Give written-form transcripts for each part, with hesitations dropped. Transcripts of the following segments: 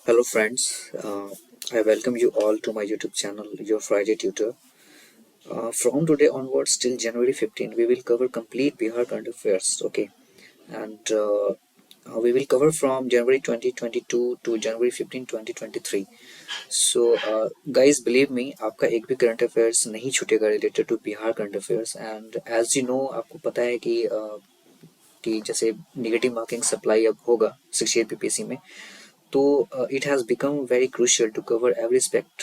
Hello friends, I welcome you all to my YouTube channel, Your Friday Tutor. From today onwards till January 15, we will cover complete Bihar current affairs, okay? And we will cover from January 2022 to January 15, 2023. So guys, believe me, आपका एक भी current affairs नहीं छूटेगा related to Bihar current affairs. And as you know, आपको पता है कि जैसे नेगेटिव मार्किंग सप्लाई अब होगा 68 पीपीसी में. तो it has become very crucial to cover every aspect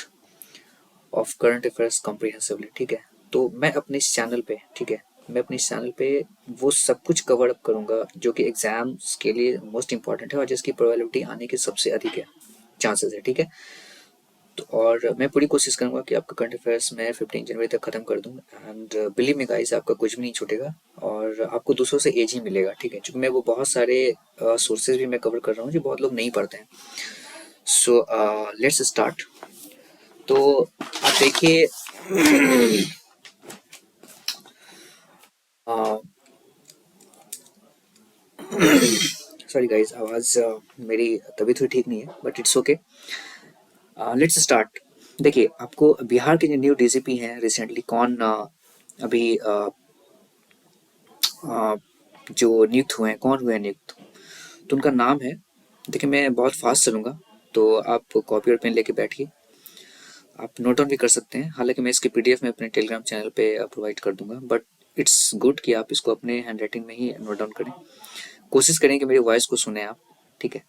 of current affairs comprehensively. ठीक है, तो मैं अपने इस चैनल पे, ठीक है, मैं अपने इस चैनल पे वो सब कुछ कवर अप करूंगा जो कि एग्जाम्स के लिए मोस्ट इंपॉर्टेंट है और जिसकी प्रोबेबिलिटी आने की सबसे अधिक है, चांसेस है. ठीक है, तो और मैं पूरी कोशिश करूंगा कि आपका करंट अफेयर्स मैं 15 जनवरी तक खत्म कर दूं. एंड बिलीव मी गाइस, आपका कुछ भी नहीं छूटेगा और आपको दूसरों से एज ही मिलेगा. ठीक है, क्योंकि मैं वो बहुत सारे सोर्सेज भी मैं कवर कर रहा हूँ जो बहुत लोग नहीं पढ़ते हैं. So let's start. तो आप देखिए, सॉरी गाइस, आवाज़ मेरी तबीयत थोड़ी ठीक नहीं है, but it's okay. Let's start. देखिए, आपको बिहार के जो न्यू डीजीपी हैं रिसेंटली कौन अभी अ, जो नियुक्त हुए हैं, कौन हुए हैं नियुक्त, तो उनका नाम है. देखिए, मैं बहुत फास्ट चलूंगा, तो आप कॉपी और पेन लेके बैठिए. आप नोट डाउन भी कर सकते हैं, हालांकि मैं इसकी पीडीएफ में अपने टेलीग्राम चैनल पे प्रोवाइड कर दूंगा, बट इट्स गुड कि आप इसको अपने हैंड राइटिंग में ही नोट डाउन करें. कोशिश करें कि मेरी वॉइस को सुने आप. ठीक है,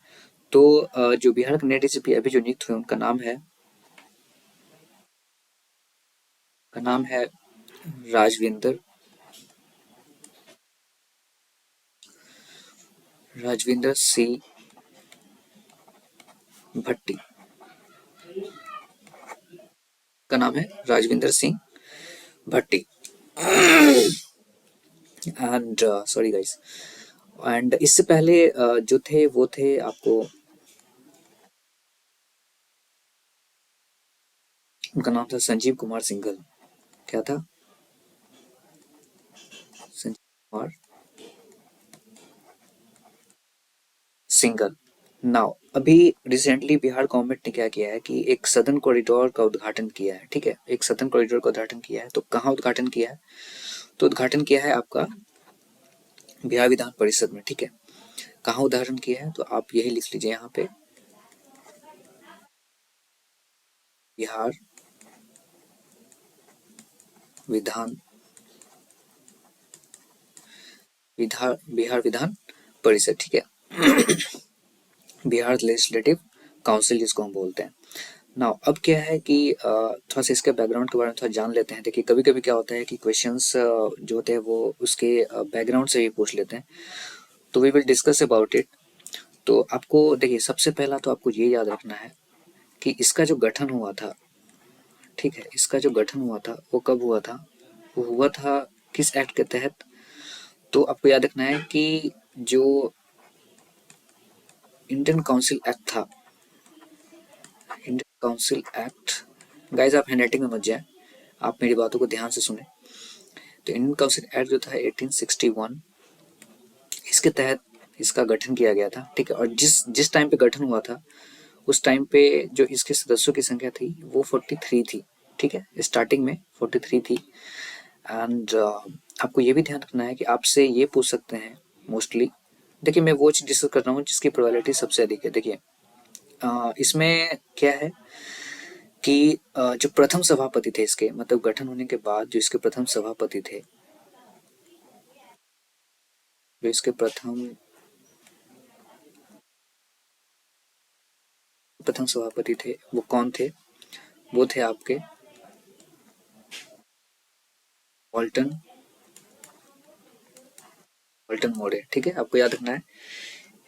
तो जो बिहार के नए डीजीपी अभी जो नियुक्त हुए उनका नाम है राजविंदर राजविंदर सिंह भट्टी. का नाम है Rajvinder Singh Bhatti. And sorry guys. And इससे पहले जो थे वो थे आपको, उनका नाम था संजीव कुमार सिंघल. क्या था? संजीव कुमार सिंगल. नाउ अभी रिसेंटली बिहार गवर्नमेंट ने क्या किया है कि एक सदर्न कॉरिडोर का उद्घाटन किया है. ठीक है, एक सदर्न कॉरिडोर का उद्घाटन किया है. तो कहाँ उद्घाटन किया है? तो उद्घाटन किया है आपका बिहार विधान परिषद में. ठीक है, कहाँ उदाहरण किया है तो आप यही लिख लीजिए यहाँ पे, बिहार विधान बिहार विधान परिषद. ठीक है, बिहार लेजिस्लेटिव काउंसिल जिसको हम बोलते हैं. नाउ अब क्या है कि थोड़ा सा इसके बैकग्राउंड के बारे में थोड़ा जान लेते हैं. देखिए, कभी कभी क्या होता है कि क्वेश्चंस जो होते हैं वो उसके बैकग्राउंड से भी पूछ लेते हैं, तो we will discuss about it. तो आपको देखिए, सबसे पहला तो आपको ये याद रखना है कि इसका जो गठन हुआ था, ठीक है, इसका जो गठन हुआ था वो कब हुआ था, वो हुआ था किस एक्ट के तहत. तो आपको याद रखना है कि जो इंडियन काउंसिल एक्ट था, इंडियन काउंसिल एक्ट, गाइस आप हैंडराइटिंग में मत जाए, आप मेरी बातों को ध्यान से सुने. तो इंडियन काउंसिल एक्ट जो था 1861, इसके तहत इसका गठन किया गया था. ठीक है, और जिस जिस टाइम पे गठन हुआ था उस टाइम पे जो इसके सदस्यों की संख्या थी वो 43 थी. ठीक है, स्टार्टिंग में 43 थी. एंड आपको ये भी ध्यान रखना है कि आपसे ये पूछ सकते हैं मोस्टली. देखिए, मैं वो चीज डिस्कस कर रहा हूँ जिसकी प्रोबेबिलिटी सबसे अधिक है. देखिए, इसमें क्या है कि जो प्रथम सभापति थे इसके, मतलब गठन होने के बाद जो इसके प्रथम सभापति थे, जो इसके प्रथम प्रथम सभापति थे वो कौन थे? वो थे आपके वॉल्टन वॉल्टन मोड़े. ठीक है, आपको याद रखना है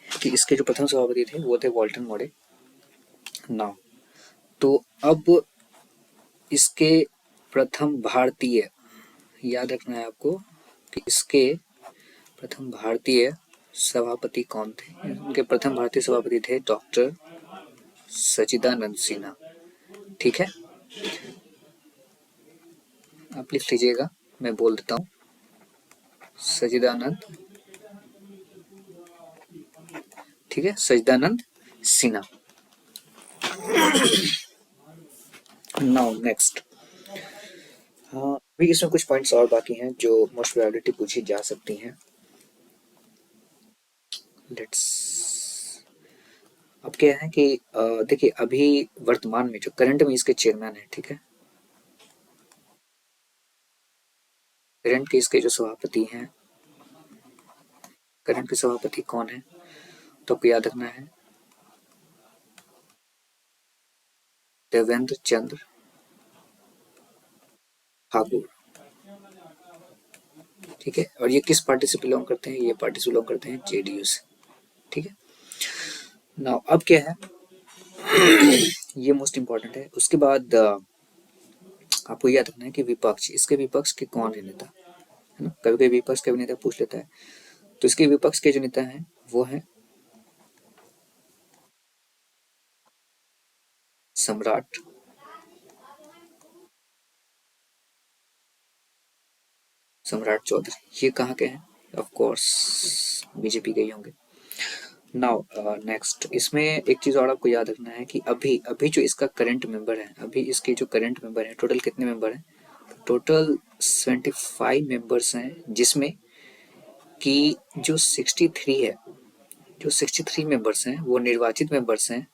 कि इसके जो प्रथम सभापति थे वो थे वॉल्टन मोड़े. नाउ तो अब इसके प्रथम भारतीय, याद रखना है आपको कि इसके प्रथम भारतीय सभापति कौन थे. उनके प्रथम भारतीय सभापति थे डॉक्टर सचिदानंद सिन्हा. ठीक है, आप लिख लीजिएगा, मैं बोल देता हूँ, सचिदानंद. ठीक है, सचिदानंद सिन्हा. नाउ नेक्स्ट, हाँ अभी इसमें कुछ पॉइंट्स और बाकी हैं जो मोस्ट प्रोबेबिलिटी पूछी जा सकती हैं। लेट्स, अब क्या है कि देखिए अभी वर्तमान में जो करंट में इसके चेयरमैन है, ठीक है, करंट के इसके जो सभापति हैं, करंट के सभापति कौन है, तो आपको याद रखना है देवेंद्र चंद्र ठाकुर, ठीक है। और ये किस पार्टी से बिलोंग करते हैं, ये पार्टी से बिलोंग करते हैं जेडीयू से, ठीक है। नाउ अब क्या है, ये मोस्ट इंपॉर्टेंट है। उसके बाद आपको याद रखना है कि विपक्ष, इसके विपक्ष के कौन है नेता, है ना, कभी कभी विपक्ष के भी नेता पूछ लेता है। तो इसके विपक्ष के जो नेता हैं वो है सम्राट सम्राट चौधरी। ये कहाँ के हैं, ऑफ कोर्स बीजेपी के ही होंगे। नाउ नेक्स्ट, इसमें एक चीज और आपको याद रखना है कि अभी अभी जो इसका करंट मेंबर है, अभी इसके जो करंट मेंबर है, टोटल कितने मेंबर हैं, टोटल 75 मेंबर्स हैं, जिसमें कि जो 63 है, जो 63 मेंबर्स हैं वो निर्वाचित मेंबर्स हैं,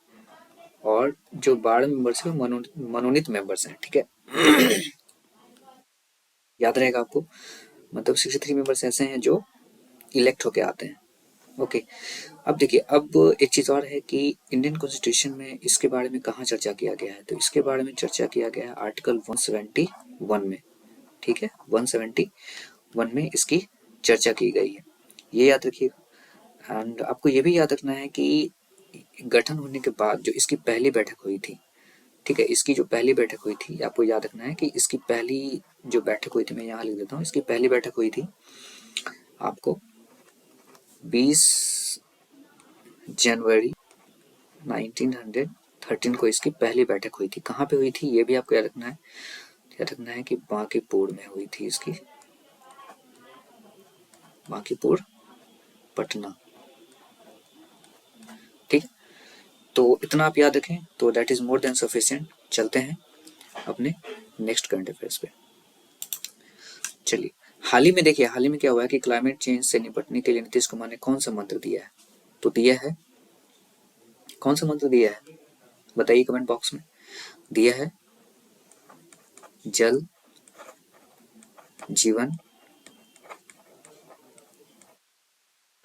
और जो 12 मेंबर्स हैं वो मनोनीत मेंबर्स हैं, ठीक है। याद रहेगा आपको, मतलब 63 मेंबर्स ऐसे हैं जो इलेक्ट होके आते हैं, ओके। अब देखिए, अब एक चीज और है कि इंडियन कॉन्स्टिट्यूशन में इसके बारे में कहाँ चर्चा किया गया है, तो इसके बारे में चर्चा किया गया है आर्टिकल 171 में, ठीक है, 171 में इसकी चर्चा की गई है, ये याद रखिएगा। एंड आपको ये भी याद रखना है कि गठन होने के बाद जो इसकी पहली बैठक हुई थी, ठीक है, इसकी जो पहली बैठक हुई थी, आपको याद रखना है कि इसकी पहली जो बैठक हुई थी, मैं यहाँ लिख देता हूँ, इसकी पहली बैठक हुई थी आपको 20 जनवरी 1913 को इसकी पहली बैठक हुई थी। कहाँ पे हुई थी ये भी आपको याद रखना है, याद रखना है कि बांकीपुर में हुई थी इसकी, बांकीपुर पटना, ठीक। तो इतना आप याद रखें तो that is more than sufficient. चलते हैं अपने नेक्स्ट करंट अफेयर्स पे। चलिए, हाल ही में देखिए, हाल ही में क्या हुआ है कि क्लाइमेट चेंज से निपटने के लिए नीतीश कुमार ने कौन सा मंत्र दिया है, तो दिया है, कौन सा मंत्र दिया है बताइए कमेंट बॉक्स में। दिया है जल जीवन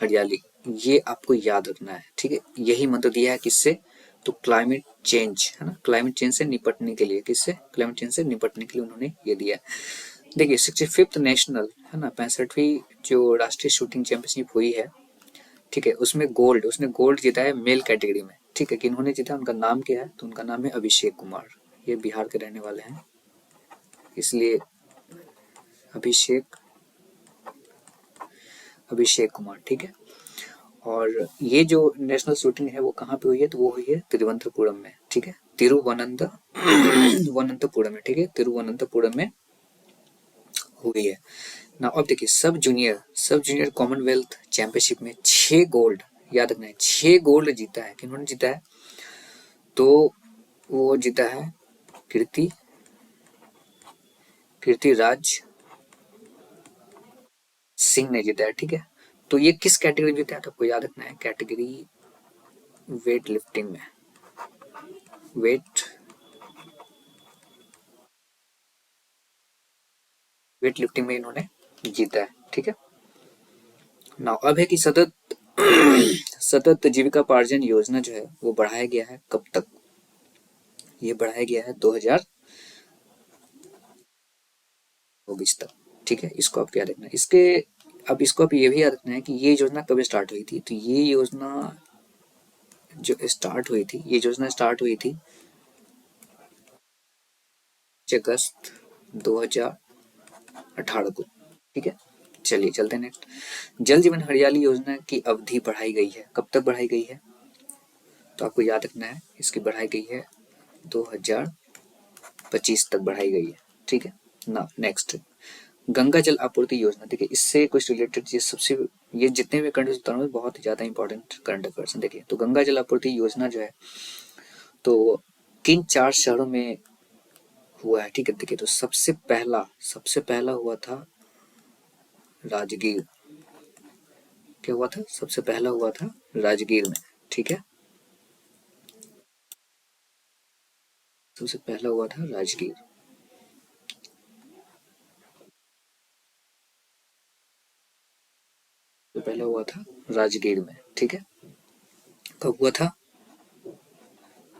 हरियाली, ये आपको याद रखना है, ठीक है। यही मंत्र दिया है किससे, तो क्लाइमेट चेंज, है ना, क्लाइमेट चेंज से निपटने के लिए, किससे, क्लाइमेट चेंज से निपटने के लिए उन्होंने ये दिया है। देखिए 65th नेशनल, है ना, 65वीं जो राष्ट्रीय शूटिंग चैंपियनशिप हुई है, ठीक है, उसमें गोल्ड, उसने गोल्ड जीता है मेल कैटेगरी में, ठीक है। किन्होंने जीता, उनका नाम क्या है, तो उनका नाम है अभिषेक कुमार, ये बिहार के रहने वाले हैं, इसलिए अभिषेक अभिषेक कुमार, ठीक है। और ये जो नेशनल शूटिंग है वो कहाँ पे हुई है, तो वो हुई है तिरुवनंतपुरम में, ठीक है, तिरुवनंतपुरम में, ठीक है, तिरुवनंतपुरम में हुई है ना। अब देखिए सब जूनियर कॉमनवेल्थ चैंपियनशिप में 6 गोल्ड, याद रखना है 6 गोल्ड जीता है, किन्होंने जीता है, तो वो जीता है कीर्तिराज सिंह ने जीता है, ठीक है। तो ये किस कैटेगरी में जीता है, तो आपको याद रखना है कैटेगरी वेट लिफ्टिंग में, वेट वेट लिफ्टिंग में इन्होंने जीता है, ठीक है ना। अब है कि सतत जीविका पार्जन योजना जो है वो बढ़ाया गया है कब तक, ये बढ़ाया गया है 2024 तक, ठीक है, इसको आप याद रखना है। इसके अब इसको आप ये भी याद रखना है कि ये योजना कब स्टार्ट हुई थी, तो ये योजना जो स्टार्ट हुई थी, ये योजना स्टार्ट हुई थी अगस्त 2018 को, ठीक है। चलिए चलते हैं नेक्स्ट, जल जीवन हरियाली योजना की अवधि बढ़ाई गई है, कब तक बढ़ाई गई है, तो आपको याद रखना है इसकी बढ़ाई गई है 2025 तक बढ़ाई गई है, ठीक है ना। नेक्स्ट, गंगा जल आपूर्ति योजना, देखिए इससे कुछ रिलेटेड, ये सबसे, ये जितने भी करंट अफेयर्स में बहुत ही ज्यादा इंपॉर्टेंट करंट अफेयर्स हैं। देखिए तो गंगा जल आपूर्ति योजना जो है, तो किन 4 शहरों में हुआ है? ठीक है, देखिए तो सबसे पहला हुआ था राजगीर। क्या हुआ था? सबसे पहला हुआ था राजगीर में। ठीक है, सबसे पहला हुआ था राजगीर। तो पहला हुआ था राजगीर में। ठीक है, कब हुआ था?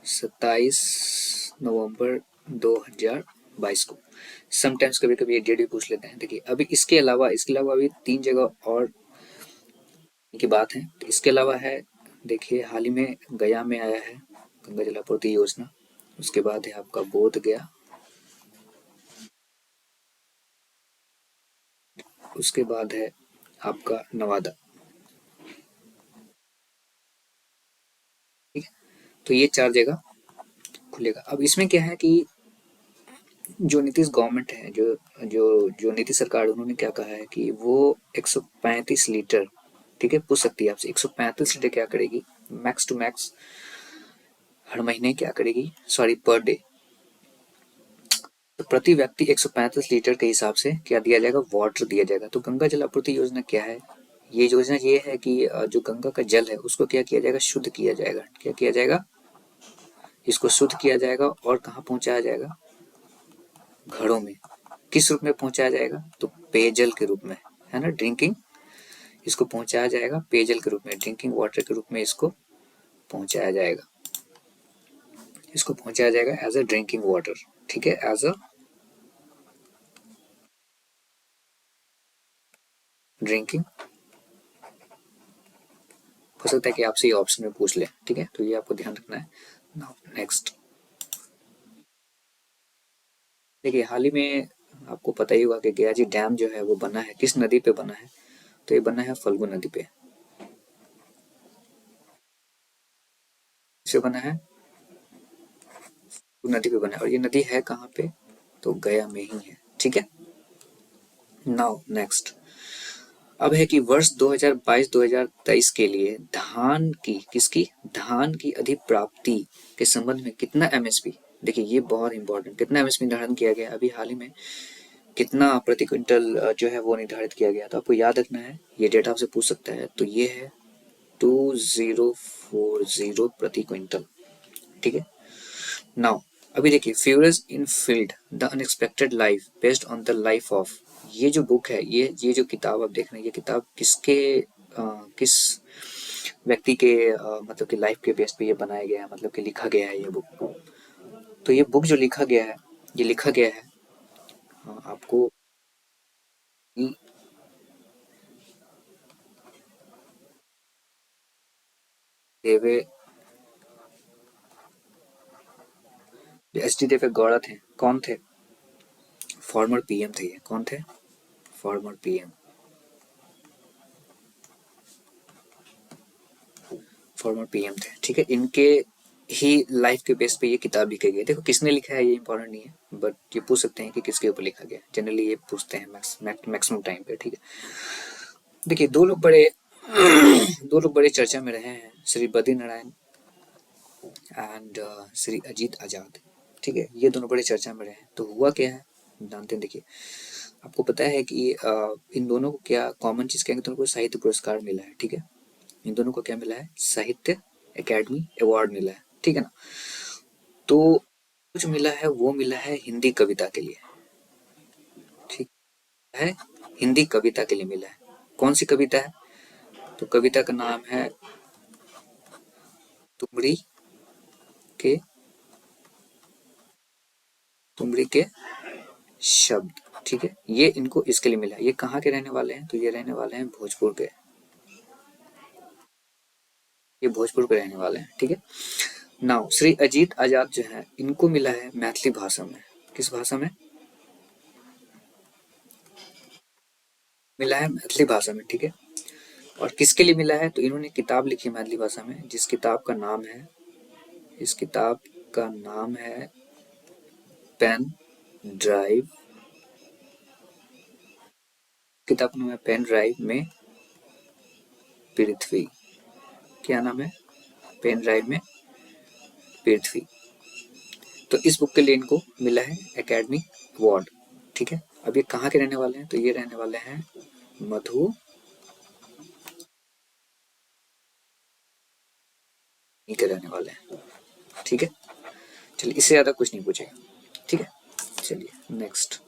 27 नवंबर 2022 को। समटाइम्स कभी कभी एक डेट भी पूछ लेते हैं। देखिए अभी इसके अलावा अभी 3 जगह और की बात है। तो इसके अलावा है, देखिए हाल ही में गया में आया है गंगा जलापूर्ति योजना। उसके बाद है आपका बोध गया। उसके बाद है आपका नवादा। ठीक है, तो ये 4 जगह खुलेगा। अब इसमें क्या है कि जो नीतीश गवर्नमेंट है, जो जो जो नीतीश सरकार, उन्होंने क्या कहा है कि वो 135 लीटर, ठीक है, पूछ सकती है आपसे 135 लीटर क्या करेगी मैक्स टू मैक्स हर महीने, क्या करेगी, सॉरी पर डे। तो प्रति व्यक्ति 135 लीटर के हिसाब से क्या दिया जाएगा? वाटर दिया जाएगा। तो गंगा जल आपूर्ति योजना क्या है? ये योजना ये है कि जो गंगा का जल है उसको क्या किया जाएगा? शुद्ध किया जाएगा। क्या किया जाएगा? इसको शुद्ध किया जाएगा और कहाँ पहुंचाया जाएगा? घरों में। किस रूप में पहुंचाया जाएगा? तो पेयजल के रूप में, है ना, ड्रिंकिंग। इसको पहुंचाया जाएगा पेयजल के रूप में, ड्रिंकिंग वाटर के रूप में इसको पहुंचाया जाएगा। इसको पहुंचाया जाएगा एज अ ड्रिंकिंग वाटर। ठीक है, एज अ ड्रिंकिंग। हो सकता है कि आपसे ये ऑप्शन में पूछ ले। ठीक है, तो ये आपको ध्यान रखना है। नाउ नेक्स्ट, देखिए हाल ही में आपको पता ही होगा कि गयाजी डैम जो है वो बना है, किस नदी पे बना है? तो ये बना है फल्गु नदी पे। इसे बना है फल्गु नदी पे बना है, और ये नदी है कहाँ पे? तो गया में ही है। ठीक है, नाउ नेक्स्ट, अब है कि वर्ष 2022-2023 के लिए धान की, किसकी, धान की अधिप्राप्ति के संबंध में कितना एमएसपी, देखिए ये बहुत इंपॉर्टेंट, कितना एमएसपी निर्धारण किया गया अभी हाल ही में, कितना प्रति क्विंटल जो है वो निर्धारित किया गया? तो आपको याद रखना है, ये डेटा आपसे पूछ सकता है। तो ये है 2040 प्रति क्विंटल। ठीक है, नाउ अभी देखिए furious in field the unexpected life based on the life of, ये जो बुक है, ये जो किताब आप देख रहे हैं, ये किताब किसके किस व्यक्ति के मतलब कि लाइफ के बेस पे ये बनाया गया है, मतलब कि लिखा गया है ये बुक। तो ये बुक जो लिखा गया है, ये लिखा गया है आपको देवे, एच डी देवे गौड़ा थे। कौन थे? फॉर्मर पीएम थे ये। कौन थे? Former PM. फॉर्मर पीएम थे। ठीक है, इनके ही लाइफ के बेस पे ये किताब लिखी गई है। देखो किसने लिखा है ये इंपॉर्टेंट नहीं है, बट ये पूछ सकते हैं कि किसके ऊपर लिखा गया। जनरली ये पूछते हैं मैक्सिमम टाइम पे। ठीक है, देखिए दो लोग बड़े चर्चा में रहे हैं, श्री बद्री नारायण एंड श्री अजीत आजाद। ठीक है, ये दोनों बड़े चर्चा में रहे हैं। तो हुआ क्या है जानते हैं। देखिए आपको पता है कि इन दोनों को क्या कॉमन चीज, क्या दोनों को साहित्य पुरस्कार मिला है। ठीक है, इन दोनों को क्या मिला है? साहित्य एकेडमी अवार्ड मिला है। ठीक है ना, तो कुछ मिला है, वो मिला है हिंदी कविता के लिए। ठीक है, हिंदी कविता के लिए मिला है। कौन सी कविता है? तो कविता का नाम है तुमरी के तुमरी के शब्द। ठीक है, ये इनको इसके लिए मिला है। ये कहाँ के रहने वाले हैं? तो ये रहने वाले हैं भोजपुर के। ये भोजपुर के रहने वाले हैं। ठीक है, नाउ श्री अजीत आजाद जो है, इनको मिला है मैथिली भाषा में। किस भाषा में मिला है? मैथिली भाषा में। ठीक है, और किसके लिए मिला है? तो इन्होंने किताब लिखी मैथिली भाषा में, जिस किताब का नाम है, इस किताब का नाम है पेन ड्राइव। किताब का नाम है पेन ड्राइव में पृथ्वी। क्या नाम है? पेन ड्राइव में पृथ्वी। तो इस बुक के लिए इनको मिला है एकेडमी अवार्ड। ठीक है, अब ये कहाँ के रहने वाले हैं? तो ये रहने वाले हैं मधु के रहने वाले हैं। ठीक है, चलिए इससे ज्यादा कुछ नहीं पूछेगा। ठीक है, चलिए नेक्स्ट।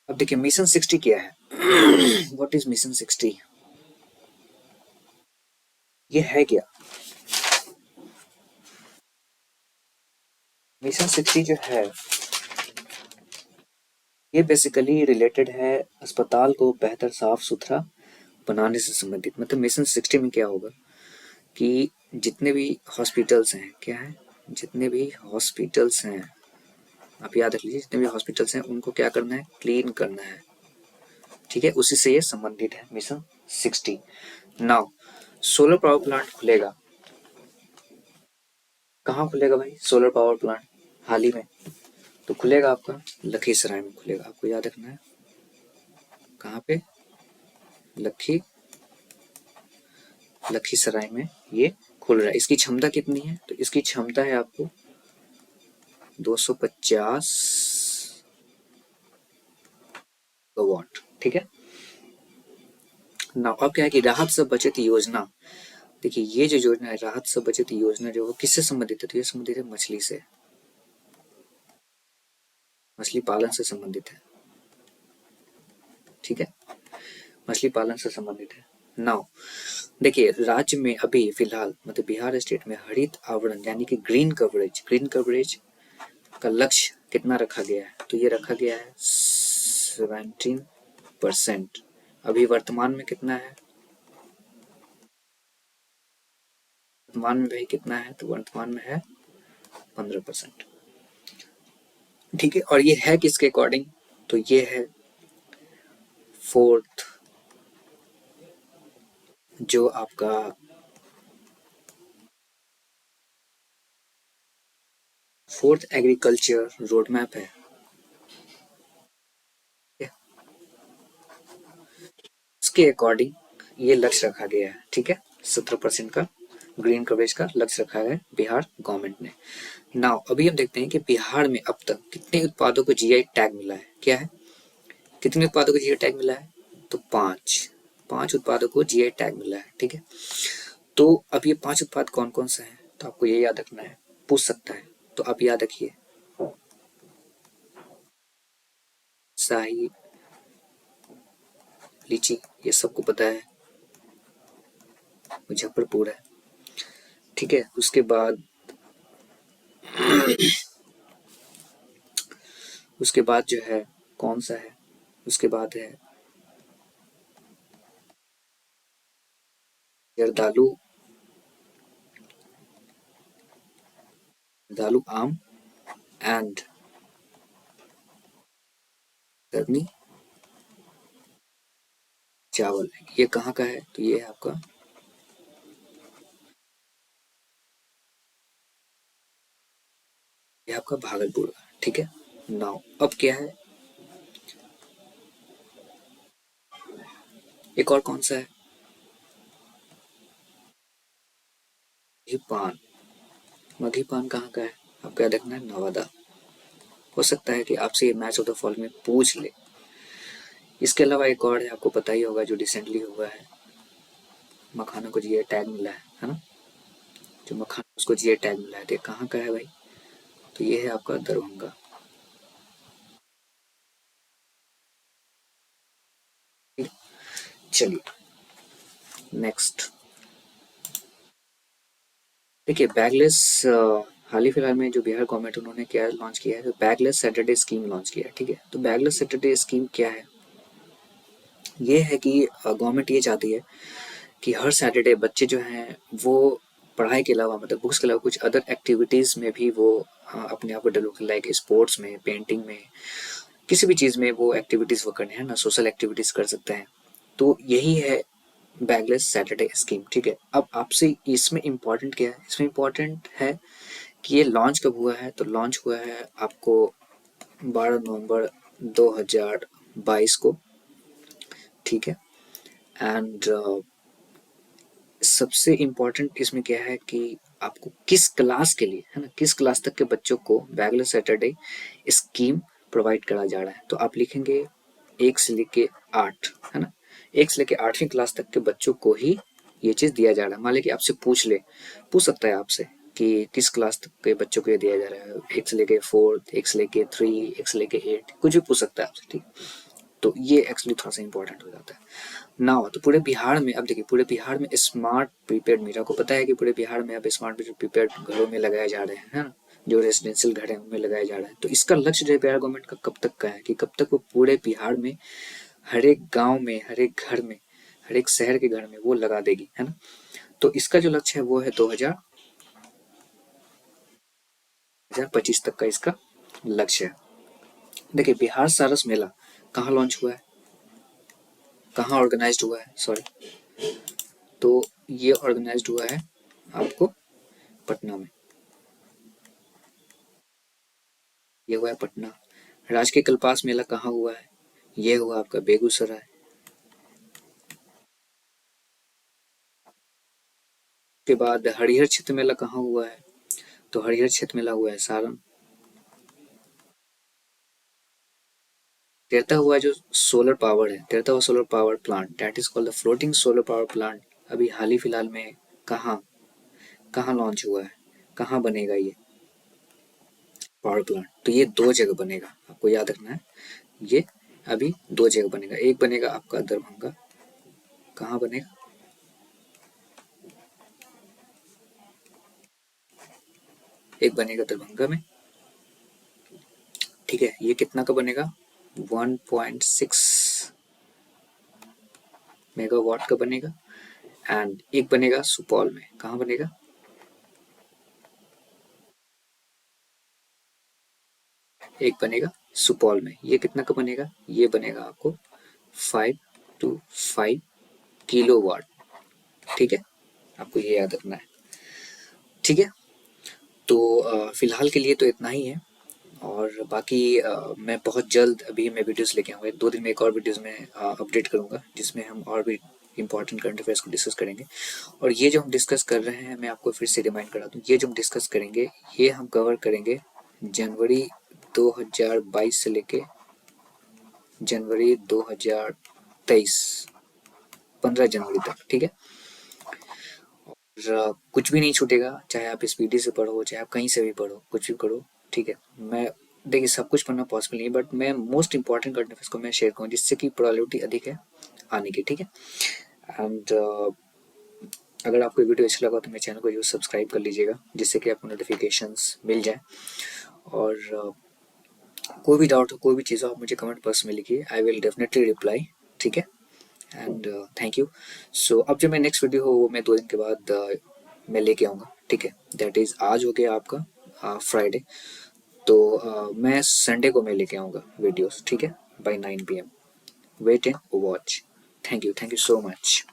अब देखिए मिशन 60 क्या है। What is mission 60? ये है क्या? मिशन 60 जो है ये बेसिकली रिलेटेड है अस्पताल को बेहतर साफ सुथरा बनाने से संबंधित। मतलब मिशन 60 में क्या होगा कि जितने भी हॉस्पिटल्स हैं, क्या है, जितने भी हॉस्पिटल्स हैं, आप याद रख लीजिए, जितने भी हॉस्पिटल्स हैं उनको क्या करना है? क्लीन करना है। ठीक है, उसी से ये संबंधित है mission 60। Now solar power plant खुलेगा। कहाँ खुलेगा भाई सोलर पावर प्लांट? हाल ही में तो खुलेगा आपका लखीसराय में खुलेगा। आपको याद रखना है कहाँ पे? लखी लखीसराय में ये खुल रहा है। इसकी क्षमता कितनी है? तो इसकी क्षमता है आपको 250 मेगावाट। ठीक है ना। अब क्या है कि राहत से बचत योजना। देखिए ये जो योजना है राहत से बचत योजना जो किससे संबंधित है? तो ये संबंधित है मछली से, मछली पालन से संबंधित है। ठीक है, मछली पालन से संबंधित है। नाउ देखिए राज्य में अभी फिलहाल मतलब बिहार स्टेट में हरित आवरण यानी कि ग्रीन कवरेज का लक्ष्य कितना रखा गया है? तो ये रखा गया है 17%। अभी वर्तमान में कितना है? वर्तमान में भाई कितना है? तो वर्तमान में है 15%। ठीक है, और ये है किसके अकॉर्डिंग? तो ये है फोर्थ जो आपका फोर्थ एग्रीकल्चर रोड मैप है। इसके अकॉर्डिंग ये लक्ष्य रखा गया है। ठीक है, 17% का ग्रीन कवरेज का लक्ष्य रखा है बिहार गवर्नमेंट ने। नाउ अभी हम देखते हैं कि बिहार में अब तक कितने उत्पादों को जीआई टैग मिला है। क्या है, कितने उत्पादों को जीआई टैग मिला है? तो पांच उत्पादों को जीआई टैग मिला है। ठीक है, तो अब ये 5 उत्पाद कौन कौन से हैं? तो आपको ये याद रखना है, पूछ सकता है। तो आप याद रखिए शाही, लीची, ये सबको पता है, मुजफ्फरपुर है। ठीक है, उसके बाद जो है कौन सा है? उसके बाद है जर्दालू, जर्दालू आम एंड गर्मी चावल। ये कहाँ का है? तो ये है आपका, ये आपका भागलपुर का। ठीक है, नाउ अब क्या है, एक और कौन सा है? मधीपान। मधीपान कहाँ का है? आपको याद रखना है नवादा। हो सकता है कि आपसे ये मैच ऑफ द फॉल में पूछ ले। इसके अलावा एक और है, आपको पता ही होगा, जो रिसेंटली हुआ है, मखाना को जीआई टैग मिला है ना? जो मखाना उसको जीआई टैग मिला है, तो ये कहाँ का है भाई? तो ये है आपका दरभंगा। चलिए नेक्स्ट। देखिए बैगलेस हाल ही फिलहाल में जो बिहार गवर्नमेंट उन्होंने क्या लॉन्च किया है? तो बैगलेस सैटरडे स्कीम लॉन्च किया है। ठीक है, तो बैगलेस सैटरडे स्कीम क्या है? ये है कि गवर्नमेंट ये चाहती है कि हर सैटरडे बच्चे जो हैं वो पढ़ाई के अलावा मतलब बुक्स के अलावा कुछ अदर एक्टिविटीज़ में भी वो अपने आप को डेवलप कर, लाइक स्पोर्ट्स में, पेंटिंग में, किसी भी चीज़ में वो एक्टिविटीज़ वो करने हैं ना, सोशल एक्टिविटीज़ कर सकते हैं। तो यही है बैगलेस सैटरडे स्कीम। ठीक है, अब आपसे इसमें इम्पोर्टेंट क्या है? इसमें इम्पोर्टेंट है कि ये लॉन्च कब हुआ है? तो लॉन्च हुआ है आपको 12 नवंबर 2022 को। ठीक है, एंड सबसे इम्पोर्टेंट इसमें क्या है कि आपको किस क्लास के लिए, है ना, किस क्लास तक के बच्चों को बैगलर सैटरडे स्कीम प्रोवाइड करा जा रहा है। तो आप लिखेंगे 1 से लेके 8, है ना, 1 से लेके 8वीं क्लास तक के बच्चों को ही ये चीज़ दिया जा रहा है। मान लीजिए कि आपसे पूछ सकता है आपसे कि किस क्लास तक के बच्चों को ये दिया जा रहा है, 1 से लेके 4, 1 से लेके 3, 1 से लेके 8, कुछ भी पूछ सकता है आपसे, ठीक। तो ये एक्चुअली थोड़ा सा इंपॉर्टेंट हो जाता है ना। हो तो पूरे बिहार में, अब देखिए पूरे बिहार में स्मार्ट प्रीपेड मीटर, को पता है कि पूरे बिहार में अब स्मार्ट प्रीपेड घरों में लगाए जा रहे हैं, है ना, जो रेजिडेंशियल घर है उनमें लगाया जा रहा है। तो इसका लक्ष्य जो है बिहार गवर्नमेंट का कब तक का है कि कब तक वो पूरे बिहार में हर एक गांव में, हर एक घर में, हर एक शहर के घर में वो लगा देगी, है ना। तो इसका जो लक्ष्य है वो है 2025 तक का इसका लक्ष्य है। देखिए बिहार सारस मेला कहाँ लॉन्च हुआ है, कहाँ ऑर्गेनाइज्ड हुआ है, सॉरी, तो ये ऑर्गेनाइज्ड हुआ है आपको पटना में, ये हुआ है पटना। राजकीय कल्पास मेला कहाँ हुआ है, ये हुआ आपका बेगूसराय। के बाद हरिहर क्षेत्र मेला कहाँ हुआ है, तो हरिहर क्षेत्र मेला हुआ है सारण। तेरता हुआ जो सोलर पावर है, तेरता हुआ solar power plant, that is called the floating solar power plant, अभी हाल ही फिलहाल में कहाँ कहाँ लॉन्च हुआ है, कहाँ बनेगा ये पावर प्लांट। तो ये 2 जगह बनेगा, आपको याद रखना है, ये अभी 2 जगह बनेगा। एक बनेगा आपका दरभंगा, कहाँ बनेगा, एक बनेगा दरभंगा में, ठीक है। ये कितना का बनेगा, 1.6 मेगावाट का बनेगा। एंड एक बनेगा सुपौल में, कहाँ बनेगा, एक बनेगा सुपौल में। ये कितना का बनेगा, ये बनेगा आपको 5 to 5 किलोवाट, ठीक है, आपको ये याद रखना है, ठीक है। तो फिलहाल के लिए तो इतना ही है, और बाकी मैं बहुत जल्द अभी मैं वीडियोस लेके आऊँगा, 2 दिन में एक और वीडियोस में अपडेट करूँगा जिसमें हम और भी इंपॉर्टेंट करंट अफेयर्स को डिस्कस करेंगे। और ये जो हम डिस्कस कर रहे हैं, मैं आपको फिर से रिमाइंड करा दूँ, ये जो हम डिस्कस करेंगे ये हम कवर करेंगे जनवरी 2022 से लेके जनवरी 2023, 15 जनवरी तक, ठीक है। और कुछ भी नहीं छूटेगा, चाहे आप स्पीडी से पढ़ो, चाहे आप कहीं से भी पढ़ो, कुछ भी करो, ठीक है। मैं देखिए सब कुछ पढ़ना पॉसिबल नहीं है, बट मैं मोस्ट इंपॉर्टेंट करंट अफेयर्स को मैं शेयर करूँ जिससे कि प्रोबेबिलिटी अधिक है आने की, ठीक है। एंड अगर आपको वीडियो अच्छा लगा तो मेरे चैनल को जरूर सब्सक्राइब कर लीजिएगा जिससे कि आपको नोटिफिकेशंस मिल जाए। और कोई भी डाउट हो, कोई भी चीज़ हो, आप मुझे कमेंट बॉक्स में लिखिए, आई विल डेफिनेटली रिप्लाई, ठीक है। And thank you. सो अब जो मैं नेक्स्ट वीडियो हो वो मैं 2 दिन के बाद मैं लेके आऊँगा, ठीक है। दैट इज़ आज हो गया आपका फ्राइडे, तो मैं संडे को मैं लेके आऊँगा वीडियोस, ठीक है, by 9 PM। Wait and watch. Thank you so much.